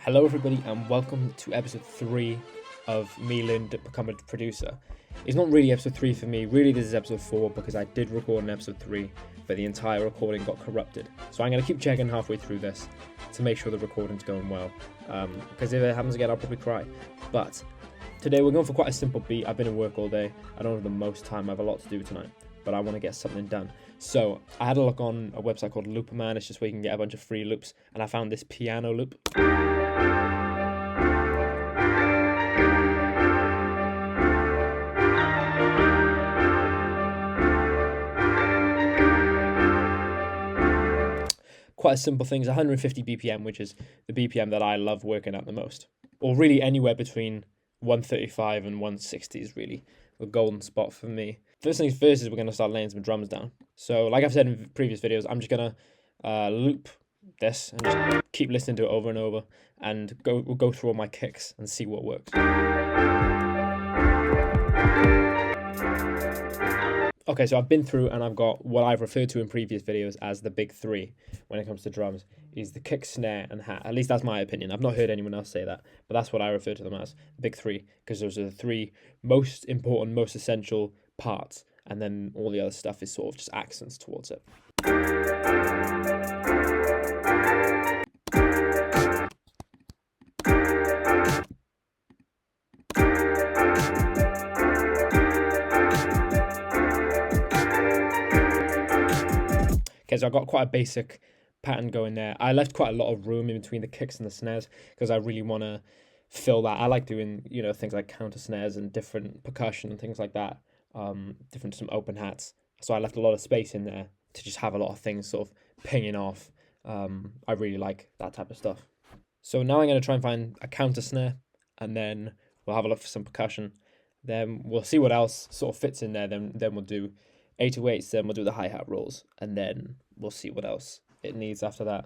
Hello everybody and welcome to episode 3 of me learning to become a producer. It's not really episode 3 for me, really this is episode 4 because I did record an episode 3 but the entire recording got corrupted. So I'm going to keep checking halfway through this to make sure the recording's going well, because if it happens again I'll probably cry. But today we're going for quite a simple beat. I've been at work all day, I don't have the most time, I have a lot to do tonight, but I want to get something done. So I had a look on a website called Looperman. It's just where you can get a bunch of free loops, and I found this piano loop. Quite a simple thing. It's 150 BPM, which is the BPM that I love working at the most. Or really anywhere between 135 and 160 is really a golden spot for me. First things first is we're going to start laying some drums down. So like I've said in previous videos, I'm just going to loop this and just keep listening to it over and over and we'll go through all my kicks and see what works. Okay, so I've been through and I've got what I've referred to in previous videos as the big three when it comes to drums, is the kick, snare and hat. At least that's my opinion. I've not heard anyone else say that, but that's what I refer to them as, the big three, because those are the three most important, most essential parts, and then all the other stuff is sort of just accents towards it. Okay, so I got quite a basic pattern going there. I left quite a lot of room in between the kicks and the snares because I really want to fill that. I like doing, things like counter snares and different percussion and things like that, some open hats. So I left a lot of space in there to just have a lot of things sort of pinging off. I really like that type of stuff. So now I'm going to try and find a counter snare, and then we'll have a look for some percussion. Then we'll see what else sort of fits in there. Then we'll do 808s, then we'll do the hi-hat rolls, and then we'll see what else it needs after that.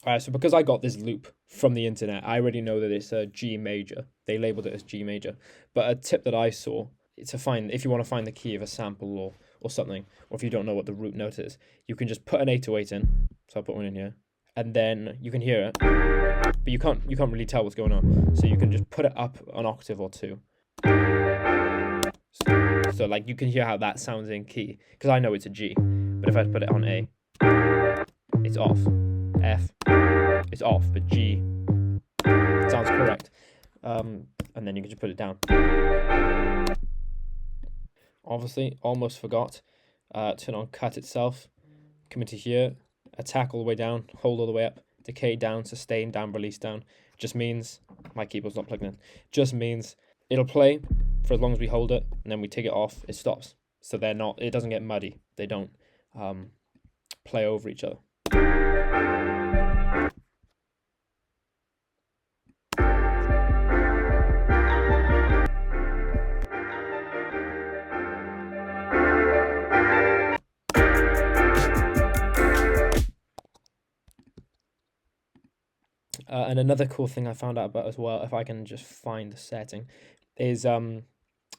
Alright, so because I got this loop from the internet, I already know that it's a G major. They labeled it as G major. But a tip that I saw, to find, if you want to find the key of a sample or something, or if you don't know what the root note is, you can just put an 808 in. So I'll put one in here. And then you can hear it, but you can't really tell what's going on. So you can just put it up an octave or two. So like you can hear how that sounds in key, because I know it's a G. But if I put it on A, it's off. F, it's off, but G sounds correct. And then you can just put it down. Obviously, almost forgot. Turn on cut itself. Come into here. Attack all the way down. Hold all the way up. Decay down. Sustain down. Release down. Just means my keyboard's not plugged in. Just means it'll play for as long as we hold it, and then we take it off. It stops. So it doesn't get muddy. They don't play over each other. And another cool thing I found out about as well, if I can just find the setting, is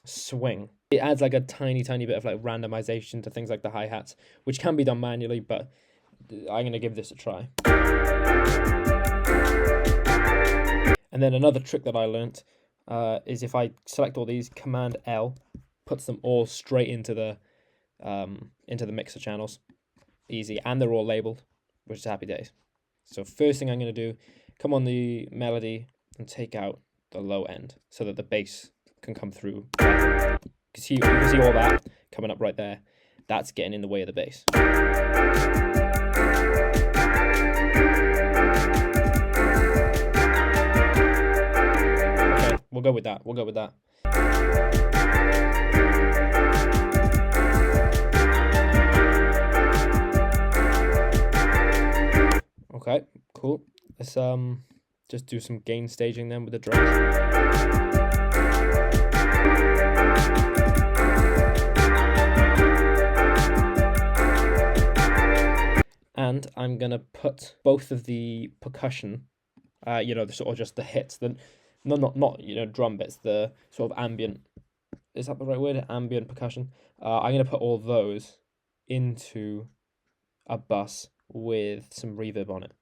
swing. It adds like a tiny bit of like randomization to things like the hi-hats, which can be done manually, but I'm going to give this a try. And then another trick that I learnt is if I select all these, Command L puts them all straight into the mixer channels. Easy, and they're all labeled, which is happy days. So first thing I'm going to do, come on the melody and take out the low end so that the bass can come through. You can see all that coming up right there. That's getting in the way of the bass. Okay, we'll go with that. Okay, cool. Let's just do some gain staging then with the drums. and I'm gonna put both of the percussion, the sort of just the hits, not drum bits, the sort of ambient. Is that the right word? Ambient percussion. I'm gonna put all those into a bus with some reverb on it.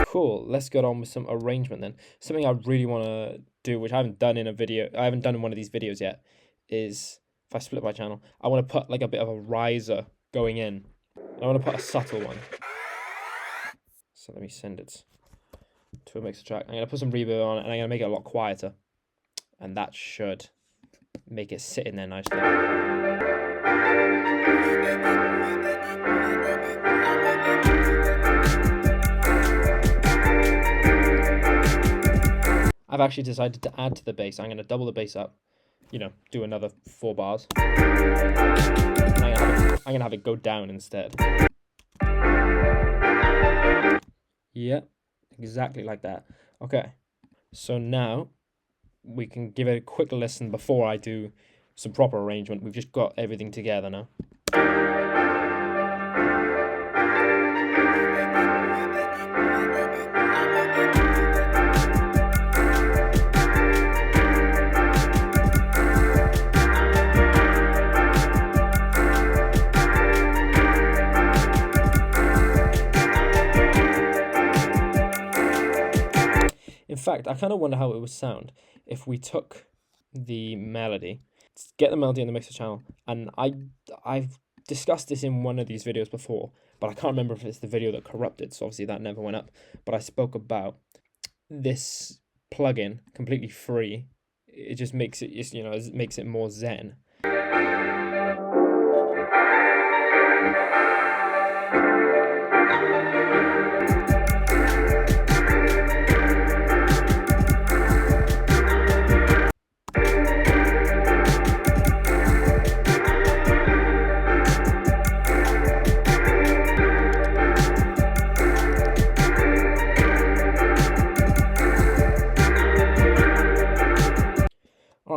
Cool, let's get on with some arrangement then. Something I really want to do, which I haven't done in one of these videos yet, is if I split my channel, I want to put like a bit of a riser going in. I want to put a subtle one. So let me send it to a mixer track. I'm going to put some reverb on it, and I'm going to make it a lot quieter. And that should make it sit in there nicely. I've actually decided to add to the bass. I'm going to double the bass up, do another 4 bars. And I'm going to have it go down instead. Yeah, exactly like that. Okay, so now we can give it a quick listen before I do some proper arrangement. We've just got everything together now. In fact, I kind of wonder how it would sound if we took the melody, get the melody in the mixer channel, and I've discussed this in one of these videos before, but I can't remember if it's the video that corrupted, so obviously that never went up, but I spoke about this plugin completely free. It just makes it, it makes it more zen.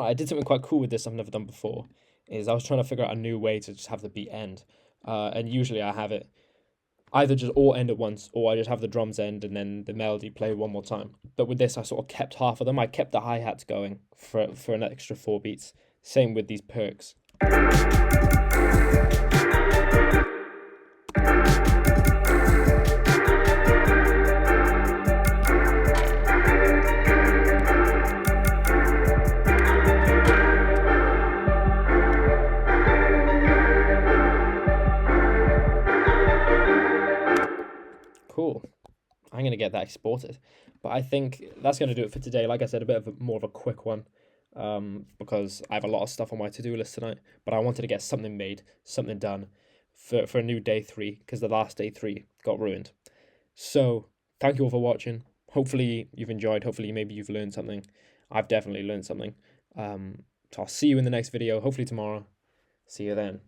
I did something quite cool with this I've never done before, is I was trying to figure out a new way to just have the beat end. And usually I have it either just all end at once, or I just have the drums end and then the melody play one more time. But with this, I sort of kept half of them. I kept the hi-hats going for an extra 4 beats. Same with these perks. Cool. I'm going to get that exported. But I think that's going to do it for today. Like I said, a bit of more of a quick one, because I have a lot of stuff on my to-do list tonight. But I wanted to get something made, something done for a new day 3, because the last day 3 got ruined. So thank you all for watching. Hopefully you've enjoyed. Hopefully maybe you've learned something. I've definitely learned something. So I'll see you in the next video, hopefully tomorrow. See you then.